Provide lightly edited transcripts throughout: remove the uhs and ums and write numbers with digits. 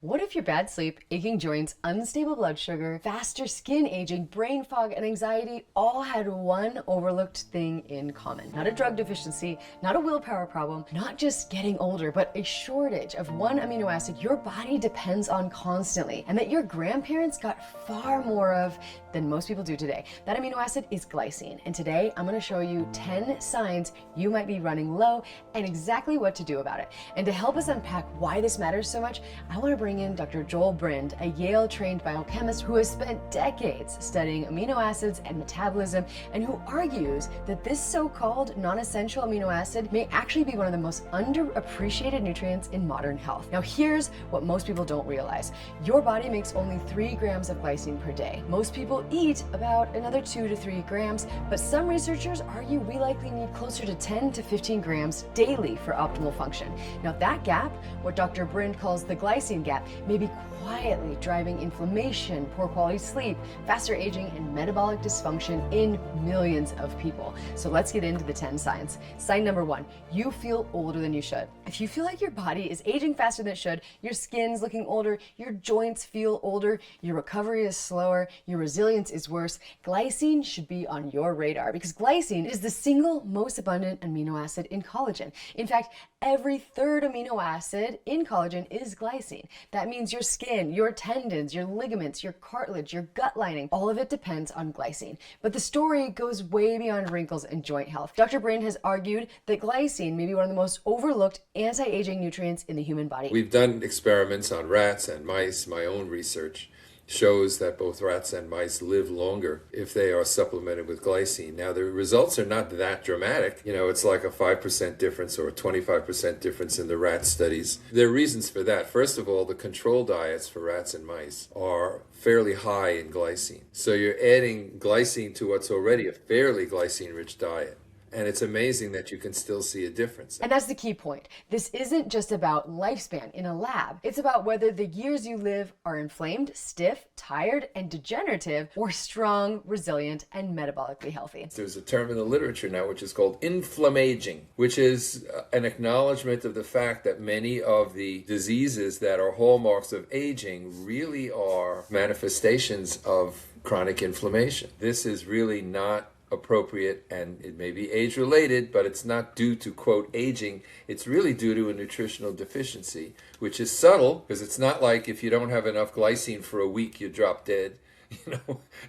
What if your bad sleep, aching joints, unstable blood sugar, faster skin aging, brain fog, and anxiety all had one overlooked thing in common? Not a drug deficiency, not a willpower problem, not just getting older, but a shortage of one amino acid your body depends on constantly, and that your grandparents got far more of than most people do today. That amino acid is glycine, and today I'm going to show you 10 signs you might be running low and exactly what to do about it. And to help us unpack why this matters so much, I want to bring in Dr. Brind, a Yale-trained biochemist who has spent decades studying amino acids and metabolism, and who argues that this so-called non-essential amino acid may actually be one of the most underappreciated nutrients in modern health. Now, here's what most people don't realize. Your body makes only 3 grams of glycine per day. Most people eat about another 2 to 3 grams, but some researchers argue we likely need closer to 10 to 15 grams daily for optimal function. Now, that gap, what Dr. Brind calls the glycine gap, may be quietly driving inflammation, poor quality sleep, faster aging, and metabolic dysfunction in millions of people. So let's get into the 10 signs. Sign number 1, you feel older than you should. If you feel like your body is aging faster than it should, your skin's looking older, your joints feel older, your recovery is slower, your resilience is worse, glycine should be on your radar, because glycine is the single most abundant amino acid in collagen. In fact, every third amino acid in collagen is glycine. That means your skin, your tendons, your ligaments, your cartilage, your gut lining, all of it depends on glycine. But the story goes way beyond wrinkles and joint health. Dr. Brind has argued that glycine may be one of the most overlooked anti-aging nutrients in the human body. We've done experiments on rats and mice. My own research shows that both rats and mice live longer if they are supplemented with glycine. Now, the results are not that dramatic. It's like a 5% difference or a 25% difference in the rat studies. There are reasons for that. First of all, the control diets for rats and mice are fairly high in glycine. So you're adding glycine to what's already a fairly glycine-rich diet. And it's amazing that you can still see a difference. And that's the key point. This isn't just about lifespan in a lab. It's about whether the years you live are inflamed, stiff, tired, and degenerative, or strong, resilient, and metabolically healthy. There's a term in the literature now which is called inflammaging, which is an acknowledgement of the fact that many of the diseases that are hallmarks of aging really are manifestations of chronic inflammation. This is really not appropriate, and it may be age related, but it's not due to quote aging. It's really due to a nutritional deficiency, which is subtle, because it's not like if you don't have enough glycine for a week you drop dead.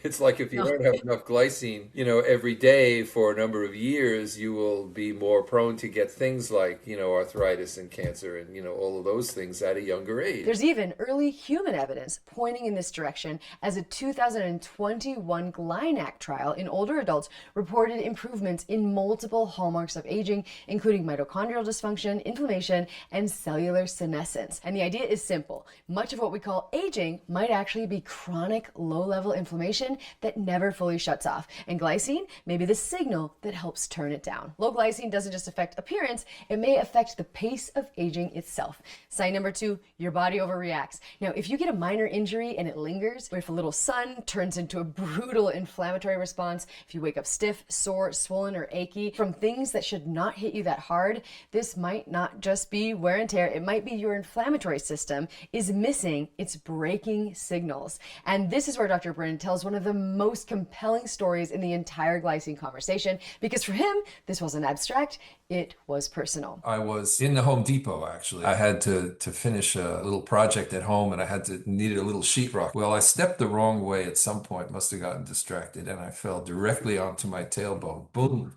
It's like if you don't have enough glycine, every day for a number of years, you will be more prone to get things like, arthritis and cancer and, all of those things at a younger age. There's even early human evidence pointing in this direction, as a 2021 GLYNAC trial in older adults reported improvements in multiple hallmarks of aging, including mitochondrial dysfunction, inflammation, and cellular senescence. And the idea is simple. Much of what we call aging might actually be chronic low-level inflammation that never fully shuts off. And glycine may be the signal that helps turn it down. Low glycine doesn't just affect appearance, it may affect the pace of aging itself. Sign number 2, your body overreacts. Now, if you get a minor injury and it lingers, or if a little sun turns into a brutal inflammatory response, if you wake up stiff, sore, swollen, or achy from things that should not hit you that hard, this might not just be wear and tear, it might be your inflammatory system is missing its braking signals. And this is where Dr. Brind tells one of the most compelling stories in the entire glycine conversation, because for him, this wasn't abstract, it was personal. I was in the Home Depot, actually. I had to finish a little project at home, and I needed a little sheetrock. Well, I stepped the wrong way at some point, must have gotten distracted, and I fell directly onto my tailbone. Boom.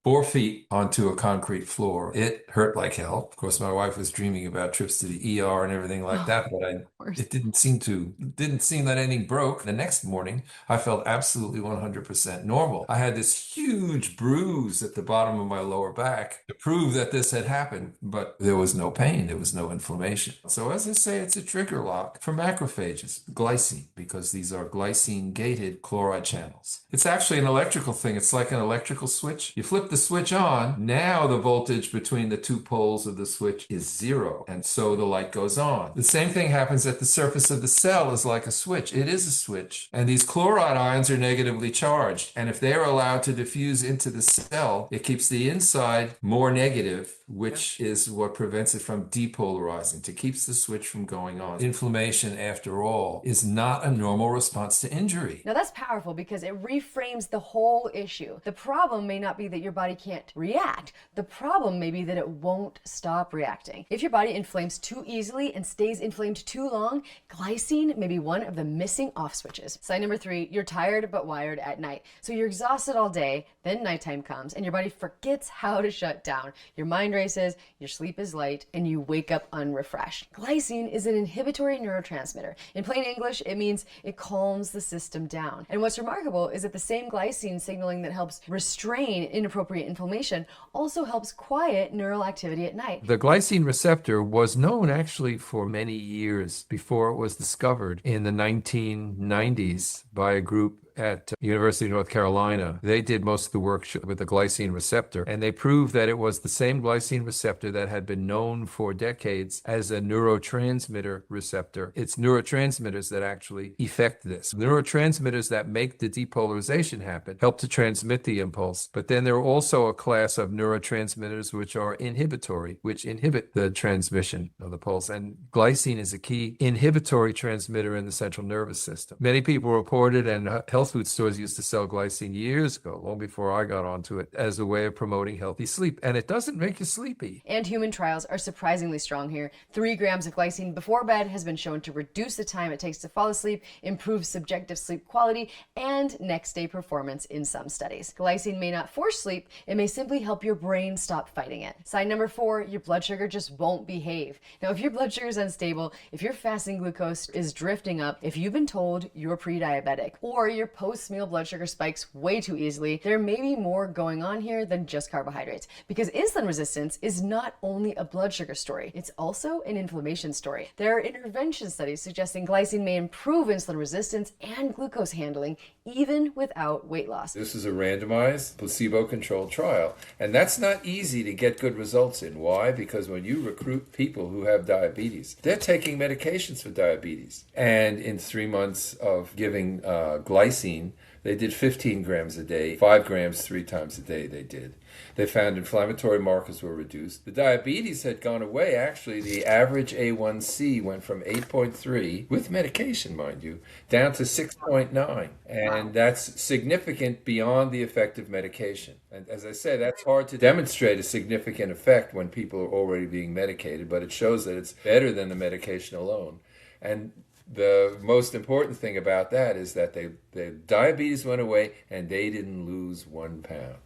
4 feet onto a concrete floor. It hurt like hell. Of course, my wife was dreaming about trips to the ER and everything like that, but it didn't seem that anything broke. The next morning, I felt absolutely 100% normal. I had this huge bruise at the bottom of my lower back to prove that this had happened, but there was no pain. There was no inflammation. So as I say, it's a trigger lock for macrophages, glycine, because these are glycine-gated chloride channels. It's actually an electrical thing. It's like an electrical switch. You flip the switch on, now the voltage between the two poles of the switch is zero, and so the light goes on. The same thing happens at the surface of the cell is like a switch. It is a switch. And these chloride ions are negatively charged. And if they are allowed to diffuse into the cell, it keeps the inside more negative, which is what prevents it from depolarizing, to keeps the switch from going on. Inflammation, after all, is not a normal response to injury. Now that's powerful because it reframes the whole issue. The problem may not be that your body can't react. The problem may be that it won't stop reacting. If your body inflames too easily and stays inflamed too long, glycine may be one of the missing off switches. Sign number 3, you're tired but wired at night. So you're exhausted all day, then nighttime comes and your body forgets how to shut down. Your mind races, your sleep is light, and you wake up unrefreshed. Glycine is an inhibitory neurotransmitter. In plain English, it means it calms the system down. And what's remarkable is that the same glycine signaling that helps restrain inappropriate inflammation also helps quiet neural activity at night. The glycine receptor was known actually for many years before it was discovered in the 1990s by a group at University of North Carolina. They did most of the work with the glycine receptor, and they proved that it was the same glycine receptor that had been known for decades as a neurotransmitter receptor. It's neurotransmitters that actually effect this. Neurotransmitters that make the depolarization happen help to transmit the impulse, but then there are also a class of neurotransmitters which are inhibitory, which inhibit the transmission of the pulse, and glycine is a key inhibitory transmitter in the central nervous system. Many people reported, and health food stores used to sell glycine years ago, long before I got onto it, as a way of promoting healthy sleep. And it doesn't make you sleepy. And human trials are surprisingly strong here. 3 grams of glycine before bed has been shown to reduce the time it takes to fall asleep, improve subjective sleep quality, and next day performance in some studies. Glycine may not force sleep, it may simply help your brain stop fighting it. Sign number 4, your blood sugar just won't behave. Now, if your blood sugar is unstable, if your fasting glucose is drifting up, if you've been told you're pre-diabetic, or your post-meal blood sugar spikes way too easily, there may be more going on here than just carbohydrates. Because insulin resistance is not only a blood sugar story, it's also an inflammation story. There are intervention studies suggesting glycine may improve insulin resistance and glucose handling even without weight loss. This is a randomized, placebo-controlled trial, and that's not easy to get good results in. Why? Because when you recruit people who have diabetes, they're taking medications for diabetes. And in 3 months of giving glycine, they did 15 grams a day, 5 grams 3 times a day they did. They found inflammatory markers were reduced. The diabetes had gone away. Actually, the average A1C went from 8.3, with medication, mind you, down to 6.9. And that's significant beyond the effect of medication. And as I say, that's hard to demonstrate a significant effect when people are already being medicated, but it shows that it's better than the medication alone. And the most important thing about that is that the diabetes went away and they didn't lose 1 pound.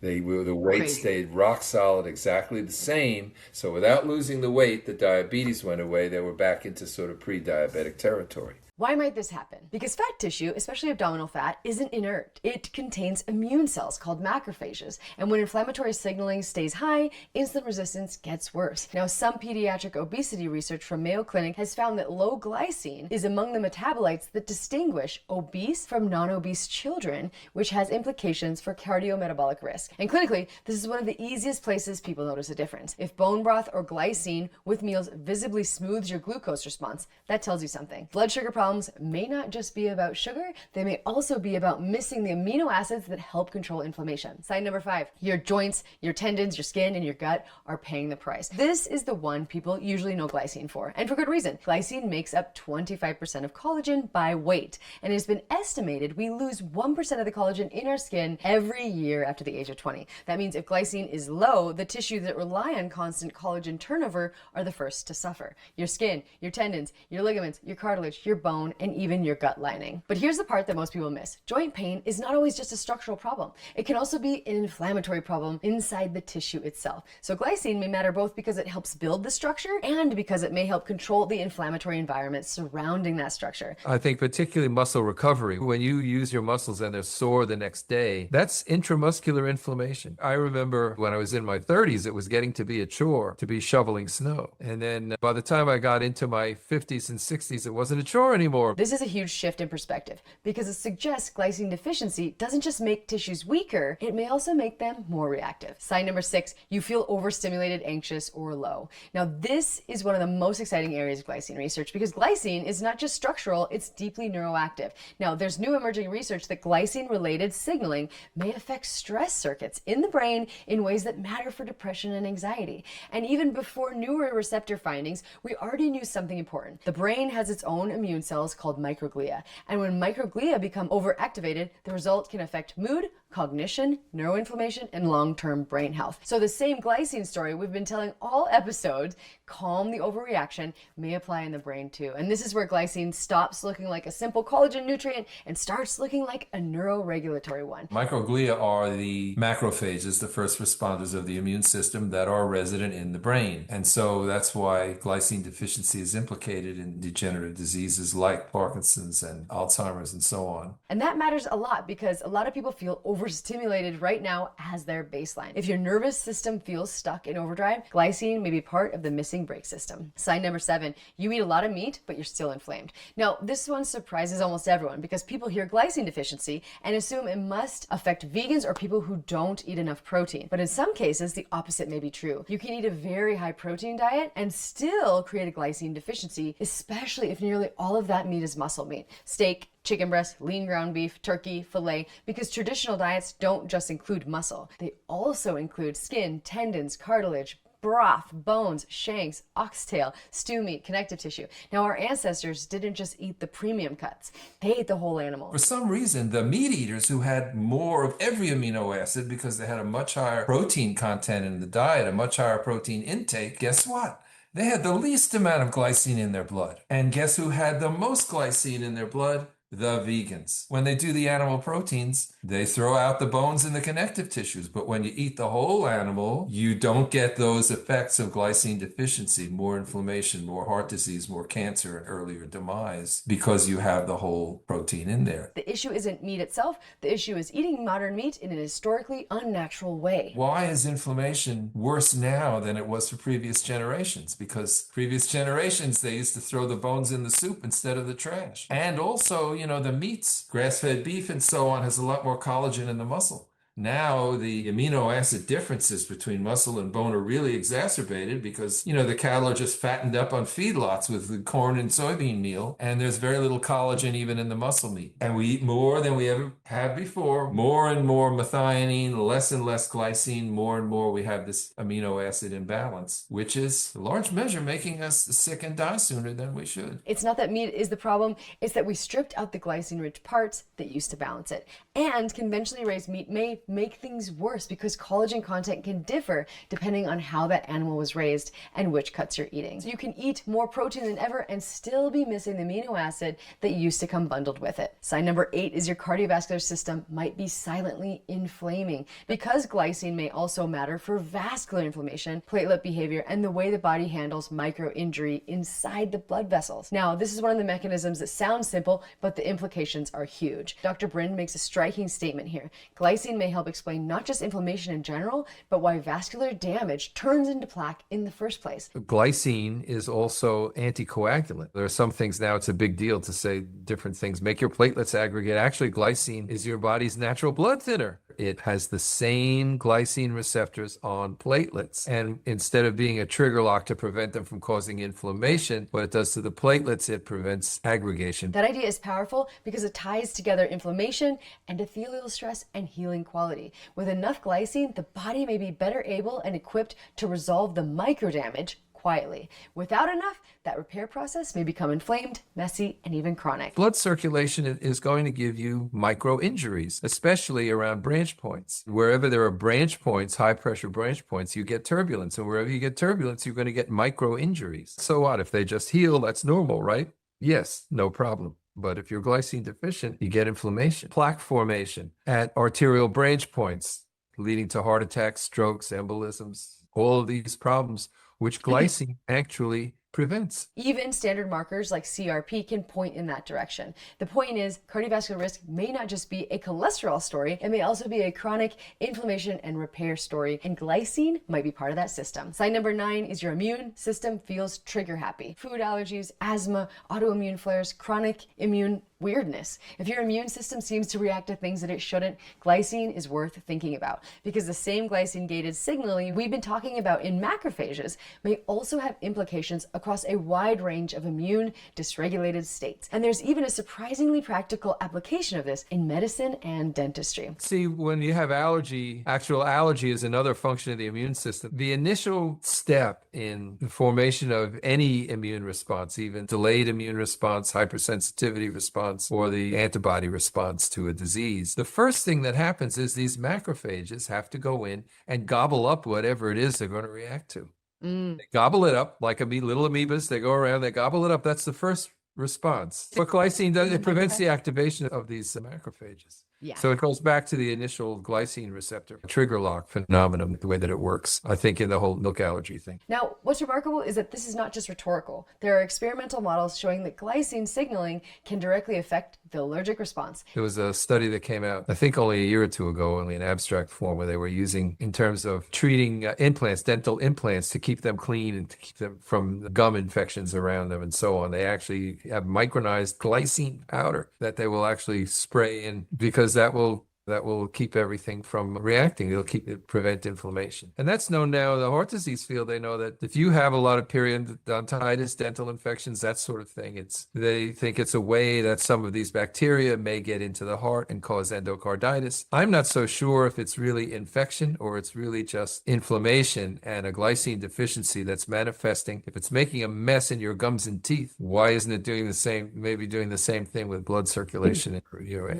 The weight stayed rock solid, exactly the same. So without losing the weight, the diabetes went away. They were back into sort of pre-diabetic territory. Why might this happen? Because fat tissue, especially abdominal fat, isn't inert. It contains immune cells called macrophages. And when inflammatory signaling stays high, insulin resistance gets worse. Now, some pediatric obesity research from Mayo Clinic has found that low glycine is among the metabolites that distinguish obese from non-obese children, which has implications for cardiometabolic risk. And clinically, this is one of the easiest places people notice a difference. If bone broth or glycine with meals visibly smooths your glucose response, that tells you something. Blood sugar problems may not just be about sugar, they may also be about missing the amino acids that help control inflammation. Sign number 5, your joints, your tendons, your skin, and your gut are paying the price. This is the one people usually know glycine for, and for good reason. Glycine makes up 25% of collagen by weight, and it has been estimated we lose 1% of the collagen in our skin every year after the age of 20. That means if glycine is low, the tissues that rely on constant collagen turnover are the first to suffer. Your skin, your tendons, your ligaments, your cartilage, your bone, and even your gut lining. But here's the part that most people miss. Joint pain is not always just a structural problem. It can also be an inflammatory problem inside the tissue itself. So glycine may matter both because it helps build the structure and because it may help control the inflammatory environment surrounding that structure. I think particularly muscle recovery, when you use your muscles and they're sore the next day, that's intramuscular inflammation. I remember when I was in my 30s, it was getting to be a chore to be shoveling snow. And then by the time I got into my 50s and 60s, it wasn't a chore anymore. anymore. This is a huge shift in perspective because it suggests glycine deficiency doesn't just make tissues weaker, it may also make them more reactive. Sign number 6, you feel overstimulated, anxious, or low. Now, this is one of the most exciting areas of glycine research because glycine is not just structural, it's deeply neuroactive. Now, there's new emerging research that glycine-related signaling may affect stress circuits in the brain in ways that matter for depression and anxiety. And even before newer receptor findings, we already knew something important. The brain has its own immune cells called microglia. And when microglia become overactivated, the result can affect mood, cognition, neuroinflammation, and long-term brain health. So the same glycine story we've been telling all episodes, calm the overreaction, may apply in the brain too. And this is where glycine stops looking like a simple collagen nutrient and starts looking like a neuroregulatory one. Microglia are the macrophages, the first responders of the immune system that are resident in the brain. And so that's why glycine deficiency is implicated in degenerative diseases like Parkinson's and Alzheimer's and so on. And that matters a lot because a lot of people feel overstimulated right now as their baseline. If your nervous system feels stuck in overdrive, glycine may be part of the missing brake system. Sign number 7, you eat a lot of meat, but you're still inflamed. Now, this one surprises almost everyone because people hear glycine deficiency and assume it must affect vegans or people who don't eat enough protein. But in some cases, the opposite may be true. You can eat a very high protein diet and still create a glycine deficiency, especially if nearly all of that meat is muscle meat. Steak, chicken breast, lean ground beef, turkey, filet, because traditional diets don't just include muscle. They also include skin, tendons, cartilage, broth, bones, shanks, oxtail, stew meat, connective tissue. Now, our ancestors didn't just eat the premium cuts. They ate the whole animal. For some reason, the meat eaters who had more of every amino acid because they had a much higher protein content in the diet, a much higher protein intake, guess what? They had the least amount of glycine in their blood. And guess who had the most glycine in their blood? The vegans. When they do the animal proteins, they throw out the bones and the connective tissues. But when you eat the whole animal, you don't get those effects of glycine deficiency, more inflammation, more heart disease, more cancer, and earlier demise because you have the whole protein in there. The issue isn't meat itself. The issue is eating modern meat in an historically unnatural way. Why is inflammation worse now than it was for previous generations? Because previous generations, they used to throw the bones in the soup instead of the trash. And also, the meats, grass-fed beef and so on, has a lot more collagen in the muscle. Now the amino acid differences between muscle and bone are really exacerbated because, the cattle are just fattened up on feedlots with the corn and soybean meal, and there's very little collagen even in the muscle meat. And we eat more than we ever have before, more and more methionine, less and less glycine, more and more we have this amino acid imbalance, which is in large measure making us sick and die sooner than we should. It's not that meat is the problem, it's that we stripped out the glycine-rich parts that used to balance it. And conventionally raised meat may make things worse because collagen content can differ depending on how that animal was raised and which cuts you're eating. So you can eat more protein than ever and still be missing the amino acid that used to come bundled with it. Sign number 8 is your cardiovascular system might be silently inflaming because glycine may also matter for vascular inflammation, platelet behavior, and the way the body handles micro injury inside the blood vessels. Now, this is one of the mechanisms that sounds simple, but the implications are huge. Dr. Brind makes a striking statement here. Glycine may help explain not just inflammation in general, but why vascular damage turns into plaque in the first place. Glycine is also anticoagulant. There are some things now, it's a big deal to say different things. Make your platelets aggregate. Actually, glycine is your body's natural blood thinner. It has the same glycine receptors on platelets. And instead of being a trigger lock to prevent them from causing inflammation, what it does to the platelets, it prevents aggregation. That idea is powerful because it ties together inflammation, endothelial stress, and healing quality. With enough glycine, the body may be better able and equipped to resolve the micro damage quietly. Without enough, that repair process may become inflamed, messy, and even chronic. Blood circulation is going to give you micro injuries, especially around branch points. Wherever there are branch points, high pressure branch points, you get turbulence. And wherever you get turbulence, you're going to get micro injuries. So what? If they just heal, that's normal, right? Yes, no problem. But if you're glycine deficient, you get inflammation, plaque formation at arterial branch points, leading to heart attacks, strokes, embolisms, all of these problems, which glycine actually prevents. Even standard markers like CRP can point in that direction. The point is, cardiovascular risk may not just be a cholesterol story, it may also be a chronic inflammation and repair story, and glycine might be part of that system. Sign number 9 is your immune system feels trigger happy. Food allergies, asthma, autoimmune flares, chronic immune weirdness. If your immune system seems to react to things that it shouldn't, glycine is worth thinking about, because the same glycine-gated signaling we've been talking about in macrophages may also have implications across a wide range of immune dysregulated states. And there's even a surprisingly practical application of this in medicine and dentistry. See, when you have allergy, actual allergy is another function of the immune system. The initial step in the formation of any immune response, even delayed immune response, hypersensitivity response, or the antibody response to a disease, the first thing that happens is these macrophages have to go in and gobble up whatever it is they're going to react to. They gobble it up like little amoebas. They go around, they gobble it up. That's the first response. What glycine does, it prevents the activation of these macrophages. Yeah. So it goes back to the initial glycine receptor trigger lock phenomenon, the way that it works, I think, in the whole milk allergy thing. Now, what's remarkable is that this is not just rhetorical. There are experimental models showing that glycine signaling can directly affect the allergic response. There was a study that came out, I think only a year or two ago, only in abstract form, where they were using, in terms of treating implants, dental implants, to keep them clean and to keep them from gum infections around them and so on. They actually have micronized glycine powder that they will actually spray in, because that will keep everything from reacting. It'll prevent inflammation. And that's known now in the heart disease field. They know that if you have a lot of periodontitis, dental infections, that sort of thing, they think it's a way that some of these bacteria may get into the heart and cause endocarditis. I'm not so sure if it's really infection or it's really just inflammation and a glycine deficiency that's manifesting. If it's making a mess in your gums and teeth, why isn't it doing the same, maybe doing the same thing with blood circulation in your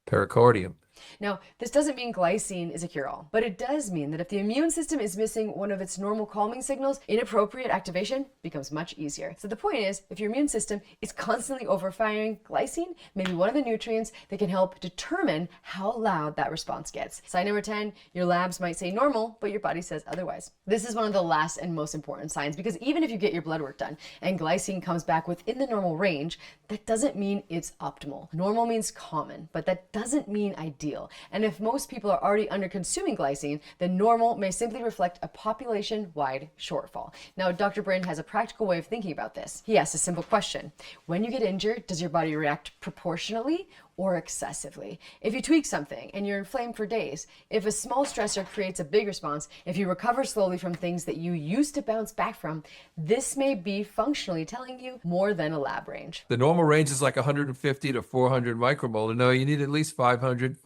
pericardium? Now, this doesn't mean glycine is a cure-all, but it does mean that if the immune system is missing one of its normal calming signals, inappropriate activation becomes much easier. So the point is, if your immune system is constantly overfiring, glycine may be one of the nutrients that can help determine how loud that response gets. Sign number 10, your labs might say normal, but your body says otherwise. This is one of the last and most important signs, because even if you get your blood work done and glycine comes back within the normal range, that doesn't mean it's optimal. Normal means common, but that doesn't mean ideal. And if most people are already under consuming glycine, then normal may simply reflect a population-wide shortfall. Now, Dr. Brind has a practical way of thinking about this. He asks a simple question. When you get injured, does your body react proportionally or excessively? If you tweak something and you're inflamed for days, if a small stressor creates a big response, if you recover slowly from things that you used to bounce back from, this may be functionally telling you more than a lab range. The normal range is like 150 to 400 micromolar. No, you need at least 500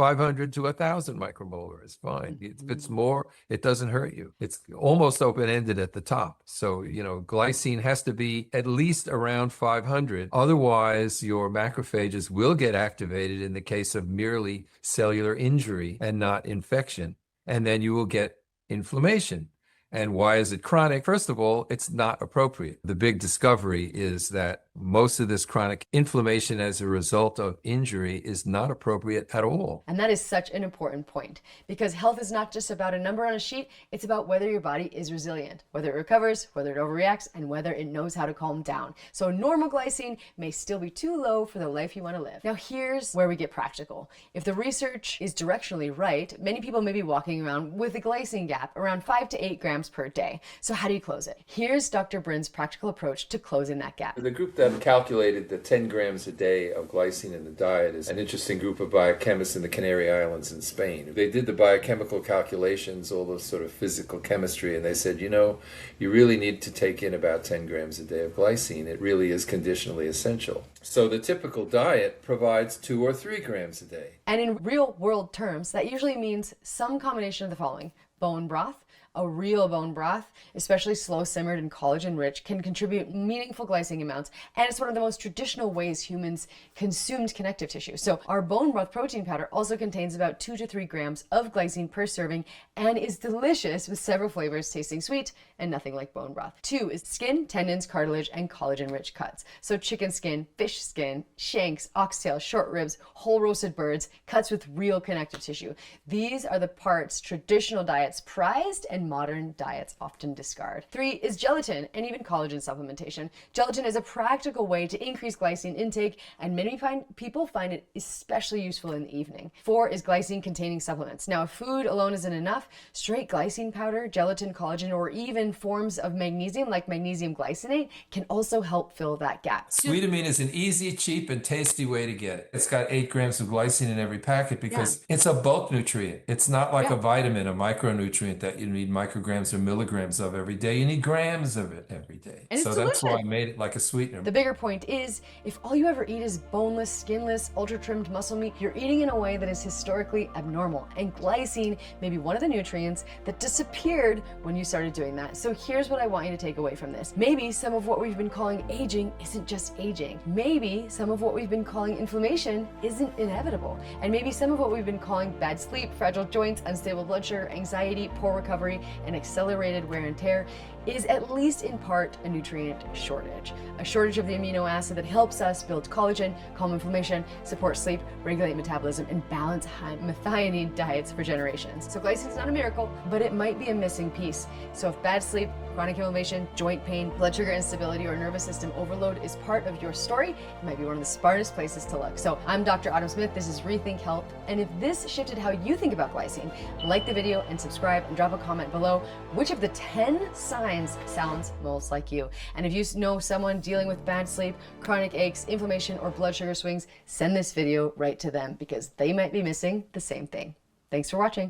to 1,000 micromolar is fine. If it's more, it doesn't hurt you. It's almost open-ended at the top. So, glycine has to be at least around 500. Otherwise, your macrophages will get activated in the case of merely cellular injury and not infection. And then you will get inflammation. And why is it chronic? First of all, it's not appropriate. The big discovery is that most of this chronic inflammation as a result of injury is not appropriate at all. And that is such an important point, because health is not just about a number on a sheet, it's about whether your body is resilient, whether it recovers, whether it overreacts, and whether it knows how to calm down. So normal glycine may still be too low for the life you want to live. Now here's where we get practical. If the research is directionally right, many people may be walking around with a glycine gap around 5 to 8 grams per day. So how do you close it? Here's Dr. Brind's practical approach to closing that gap. The group that calculated the 10 grams a day of glycine in the diet is an interesting group of biochemists in the Canary Islands in Spain. They did the biochemical calculations, all the sort of physical chemistry, and they said, you really need to take in about 10 grams a day of glycine. It really is conditionally essential. So the typical diet provides 2 or 3 grams a day. And in real world terms, that usually means some combination of the following: bone broth. A real bone broth, especially slow simmered and collagen rich, can contribute meaningful glycine amounts, and it's one of the most traditional ways humans consumed connective tissue. So our bone broth protein powder also contains about 2 to 3 grams of glycine per serving and is delicious with several flavors, tasting sweet and nothing like bone broth. 2 is skin, tendons, cartilage, and collagen rich cuts. So chicken skin, fish skin, shanks, oxtail, short ribs, whole roasted birds, cuts with real connective tissue. These are the parts traditional diets prized and and modern diets often discard. 3 is gelatin and even collagen supplementation. Gelatin is a practical way to increase glycine intake, and many people find it especially useful in the evening. 4 is glycine-containing supplements. Now, if food alone isn't enough, straight glycine powder, gelatin, collagen, or even forms of magnesium like magnesium glycinate can also help fill that gap. Sweetamine is an easy, cheap, and tasty way to get it. It's got 8 grams of glycine in every packet because it's a bulk nutrient. It's not like a vitamin, a micronutrient that you need micrograms or milligrams of every day. You need grams of it every day. And so that's why I made it like a sweetener. The bigger point is, if all you ever eat is boneless, skinless, ultra-trimmed muscle meat, you're eating in a way that is historically abnormal. And glycine may be one of the nutrients that disappeared when you started doing that. So here's what I want you to take away from this. Maybe some of what we've been calling aging isn't just aging. Maybe some of what we've been calling inflammation isn't inevitable. And maybe some of what we've been calling bad sleep, fragile joints, unstable blood sugar, anxiety, poor recovery, and accelerated wear and tear is at least in part a nutrient shortage. A shortage of the amino acid that helps us build collagen, calm inflammation, support sleep, regulate metabolism, and balance high methionine diets for generations. So glycine is not a miracle, but it might be a missing piece. So if bad sleep, chronic inflammation, joint pain, blood sugar instability, or nervous system overload is part of your story, it might be one of the smartest places to look. So I'm Dr. Autumn Smith, this is Rethink Health, and if this shifted how you think about glycine, like the video and subscribe and drop a comment below. Which of the 10 signs sounds most like you? And if you know someone dealing with bad sleep, chronic aches, inflammation, or blood sugar swings, send this video right to them because they might be missing the same thing. Thanks for watching.